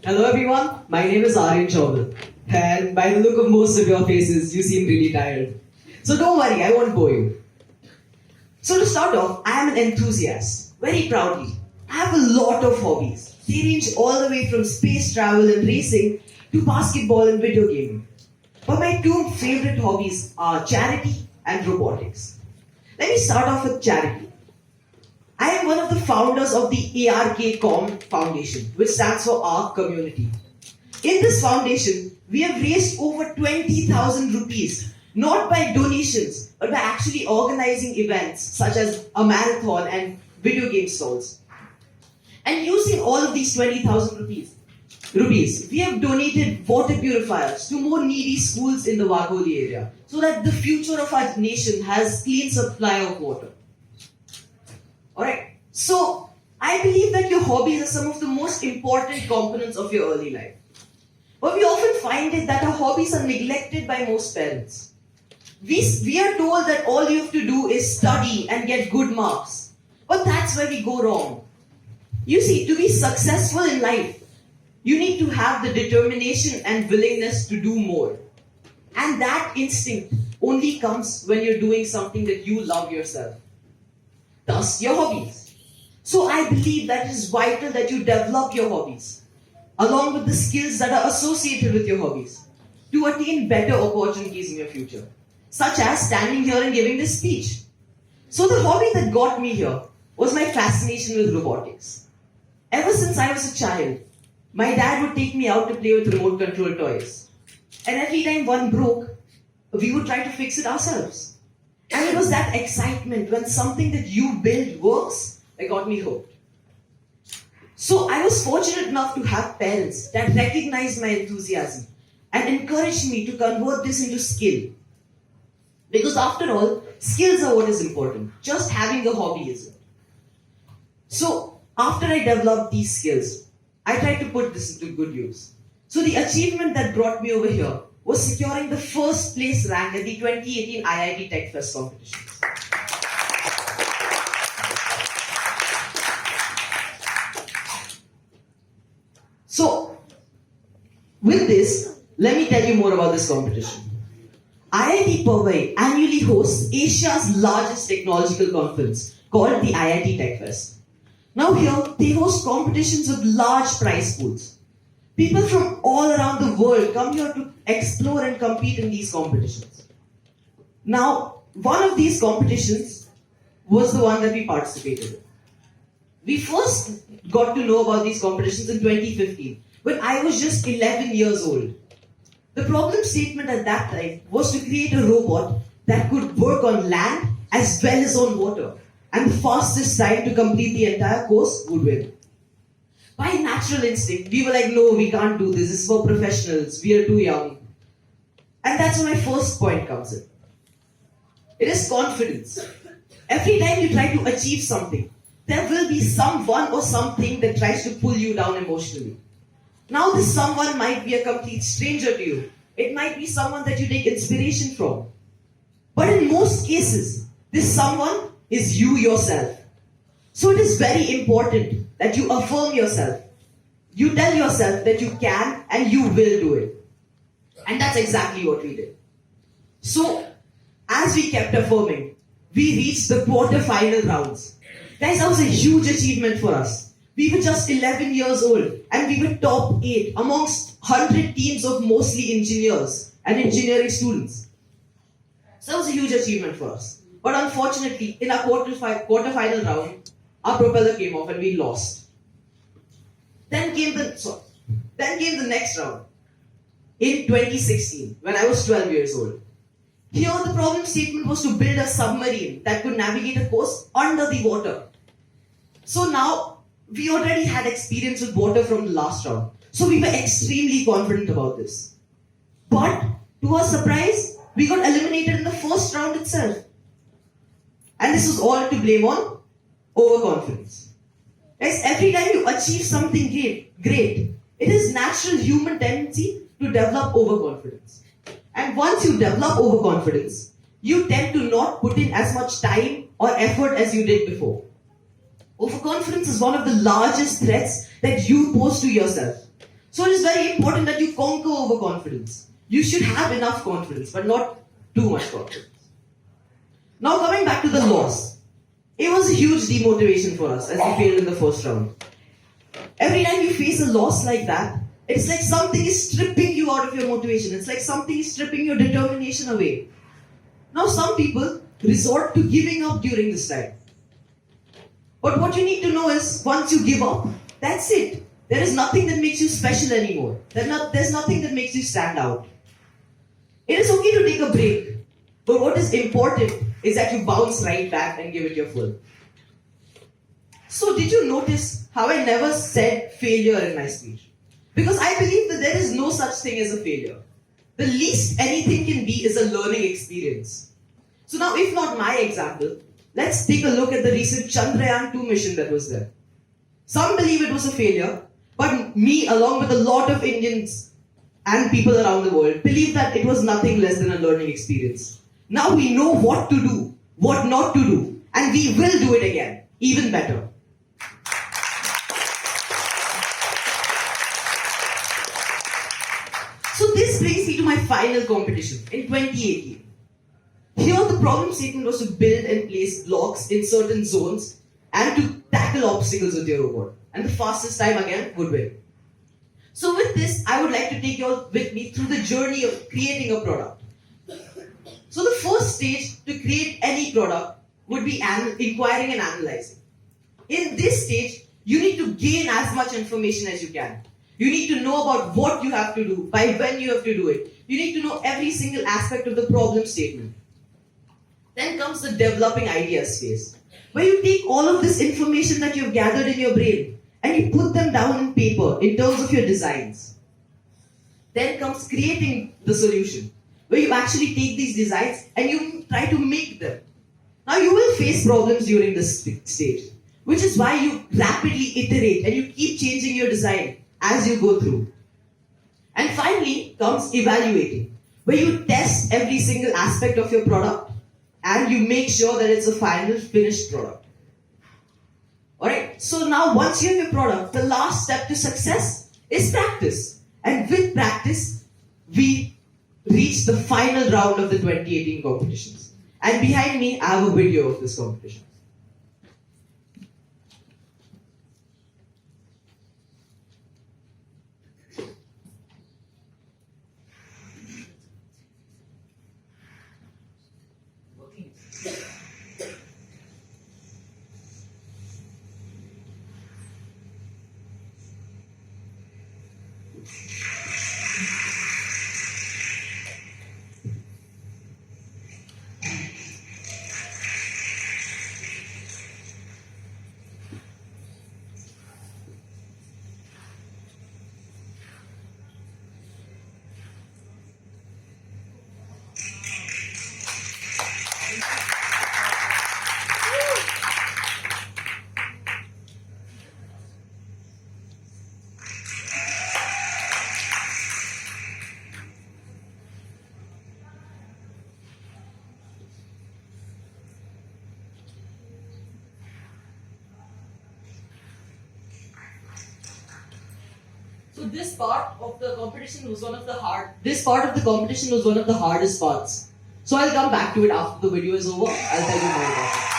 Hello everyone, my name is Aaryan Chaubal, and by the look of most of your faces, you seem really tired. So don't worry, I won't bore you. So to start off, I am an enthusiast, very proudly. I have a lot of hobbies. They range all the way from space travel and racing to basketball and video gaming. But my two favorite hobbies are charity and robotics. Let me start off with charity. I am one of the founders of the ARK-Com Foundation, which stands for Our Community. In this foundation, we have raised over 20,000 rupees, not by donations, but by actually organizing events such as a marathon and video game stalls. And using all of these 20,000 rupees, we have donated water purifiers to more needy schools in the Wagholi area, so that the future of our nation has clean supply of water. Alright, so I believe that your hobbies are some of the most important components of your early life. But we often find it that our hobbies are neglected by most parents. We are told that all you have to do is study and get good marks. But that's where we go wrong. You see, to be successful in life, you need to have the determination and willingness to do more. And that instinct only comes when you're doing something that you love yourself. Thus, your hobbies. So I believe that it is vital that you develop your hobbies, along with the skills that are associated with your hobbies, to attain better opportunities in your future, such as standing here and giving this speech. So the hobby that got me here was my fascination with robotics. Ever since I was a child, my dad would take me out to play with remote control toys. And every time one broke, we would try to fix it ourselves. And it was that excitement when something that you build works that got me hooked. So I was fortunate enough to have parents that recognized my enthusiasm and encouraged me to convert this into skill. Because after all, skills are what is important. Just having a hobby isn't. So after I developed these skills, I tried to put this into good use. So the achievement that brought me over here was securing the first place rank at the 2018 IIT Tech Fest competitions. So, with this, let me tell you more about this competition. IIT Powai annually hosts Asia's largest technological conference called the IIT Tech Fest. Now here, they host competitions with large prize pools. People from all around the world come here to explore and compete in these competitions. Now, one of these competitions was the one that we participated in. We first got to know about these competitions in 2015, when I was just 11 years old. The problem statement at that time was to create a robot that could work on land as well as on water, and the fastest time to complete the entire course would win. By natural instinct, we were like, no, we can't do this. This is for professionals. We are too young. And that's where my first point comes in. It is confidence. Every time you try to achieve something, there will be someone or something that tries to pull you down emotionally. Now this someone might be a complete stranger to you. It might be someone that you take inspiration from. But in most cases, this someone is you yourself. So it is very important that you affirm yourself. You tell yourself that you can and you will do it. And that's exactly what we did. So, as we kept affirming, we reached the quarter-final rounds. Guys, that was a huge achievement for us. We were just 11 years old and we were top 8 amongst 100 teams of mostly engineers and engineering students. So that was a huge achievement for us. But unfortunately, in our quarter-final round, our propeller came off and we lost. Then came the next round in 2016 when I was 12 years old. Here the problem statement was to build a submarine that could navigate a course under the water. So now we already had experience with water from the last round. So we were extremely confident about this. But to our surprise, we got eliminated in the first round itself. And this was all to blame on overconfidence. Guys, every time you achieve something great, it is natural human tendency to develop overconfidence. And once you develop overconfidence, you tend to not put in as much time or effort as you did before. Overconfidence is one of the largest threats that you pose to yourself. So it is very important that you conquer overconfidence. You should have enough confidence, but not too much confidence. Now coming back to the loss. It was a huge demotivation for us as we failed in the first round. Every time you face a loss like that, it's like something is stripping you out of your motivation. It's like something is stripping your determination away. Now some people resort to giving up during this time. But what you need to know is, once you give up, that's it. There is nothing that makes you special anymore. There's nothing that makes you stand out. It is okay to take a break. But what is important is that you bounce right back and give it your full. So did you notice how I never said failure in my speech? Because I believe that there is no such thing as a failure. The least anything can be is a learning experience. So now, if not my example, let's take a look at the recent Chandrayaan-2 mission that was there. Some believe it was a failure, but me, along with a lot of Indians and people around the world, believe that it was nothing less than a learning experience. Now we know what to do, what not to do, and we will do it again, even better. So this brings me to my final competition in 2018. Here the problem statement was to build and place blocks in certain zones and to tackle obstacles with your robot. And the fastest time again would win. So with this, I would like to take you all with me through the journey of creating a product. So the first stage to create any product would be inquiring and analyzing. In this stage, you need to gain as much information as you can. You need to know about what you have to do, by when you have to do it. You need to know every single aspect of the problem statement. Then comes the developing ideas phase, where you take all of this information that you've gathered in your brain and you put them down in paper in terms of your designs. Then comes creating the solution, where you actually take these designs and you try to make them. Now you will face problems during this stage, which is why you rapidly iterate and you keep changing your design as you go through. And finally comes evaluating, where you test every single aspect of your product and you make sure that it's a final finished product. Alright, so now once you have your product, the last step to success is practice. And with practice, we reach the final round of the 2018 competitions. And behind me, I have a video of this competition. So this part of the competition was one of the hardest parts. So I'll come back to it after the video is over. I'll tell you more about it.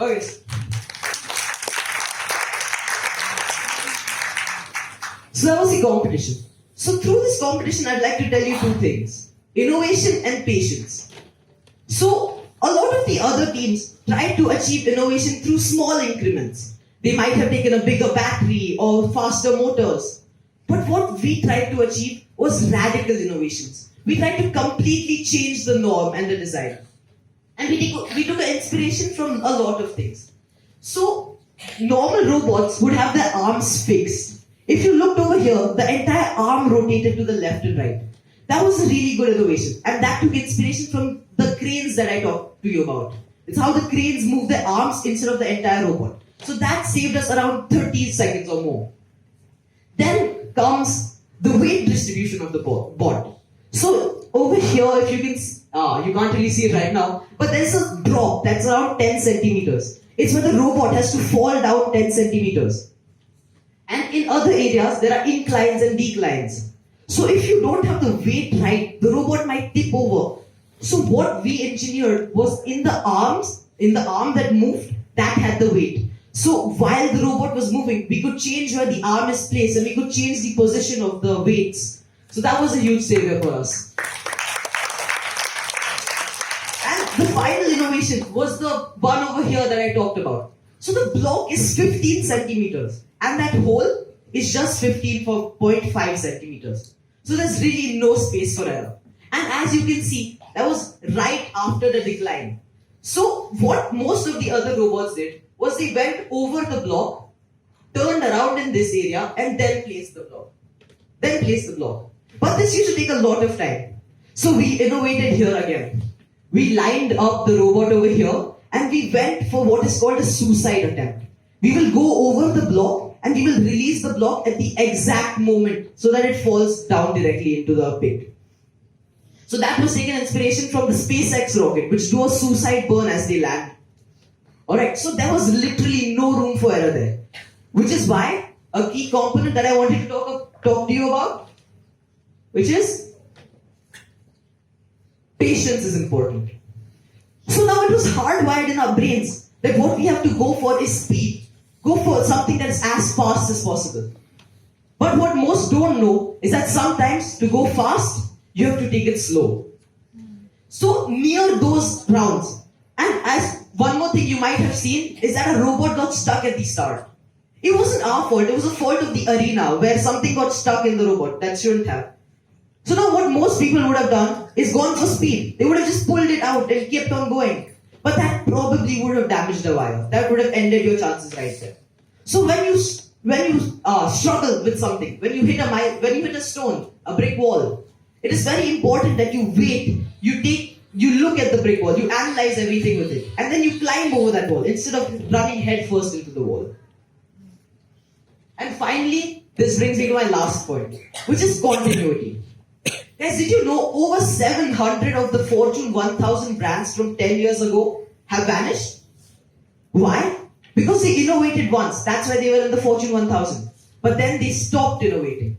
Okay. So that was the competition. So through this competition, I'd like to tell you two things: innovation and patience. So a lot of the other teams tried to achieve innovation through small increments. They might have taken a bigger battery or faster motors. But what we tried to achieve was radical innovations. We tried to completely change the norm and the design. And we took an inspiration from a lot of things. So, normal robots would have their arms fixed. If you looked over here, the entire arm rotated to the left and right. That was a really good innovation. And that took inspiration from the cranes that I talked to you about. It's how the cranes move their arms instead of the entire robot. So that saved us around 30 seconds or more. Then comes the weight distribution of the bot. So over here, if you can, you can't really see it right now, but there's a drop that's around 10 centimeters. It's where the robot has to fall down 10 centimeters. And in other areas, there are inclines and declines. So if you don't have the weight right, the robot might tip over. So what we engineered was in the arm that moved, that had the weight. So while the robot was moving, we could change where the arm is placed and we could change the position of the weights. So that was a huge savior for us. And the final innovation was the one over here that I talked about. So the block is 15 centimeters and that hole is just 15.5 centimeters. So there's really no space for error. And as you can see, that was right after the decline. So what most of the other robots did was they went over the block, turned around in this area, and then placed the block. But this used to take a lot of time. So we innovated here again. We lined up the robot over here, and we went for what is called a suicide attempt. We will go over the block, and we will release the block at the exact moment so that it falls down directly into the pit. So that was taken inspiration from the SpaceX rocket, which do a suicide burn as they land. Alright, so there was literally no room for error there. Which is why a key component that I wanted to talk to you about, which is patience is important. So now it was hardwired in our brains that what we have to go for is speed. Go for something that is as fast as possible. But what most don't know is that sometimes to go fast, you have to take it slow. So near those rounds, and as one more thing you might have seen is that a robot got stuck at the start. It wasn't our fault, it was a fault of the arena where something got stuck in the robot that shouldn't have. So now what most people would have done is gone for speed. They would have just pulled it out and kept on going. But that probably would have damaged the wire. That would have ended your chances right there. So when you struggle with something, when you hit a stone, a brick wall, it is very important that you wait, you look at the brick wall, you analyze everything with it, and then you climb over that wall instead of running head first into the wall. And finally, this brings me to my last point, which is continuity. Guys, did you know over 700 of the Fortune 1000 brands from 10 years ago have vanished? Why? Because they innovated once. That's why they were in the Fortune 1000. But then they stopped innovating.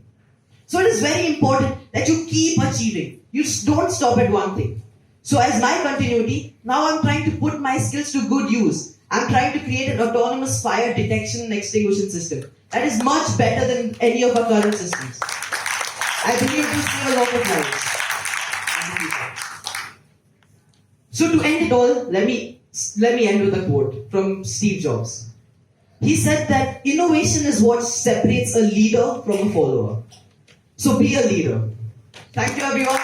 So it is very important that you keep achieving. You don't stop at one thing. So as my continuity, now I'm trying to put my skills to good use. I'm trying to create an autonomous fire detection and extinguishing system that is much better than any of our current systems. I believe it will save a lot of lives. So to end it all, let me end with a quote from Steve Jobs. He said that innovation is what separates a leader from a follower. So be a leader. Thank you, everyone.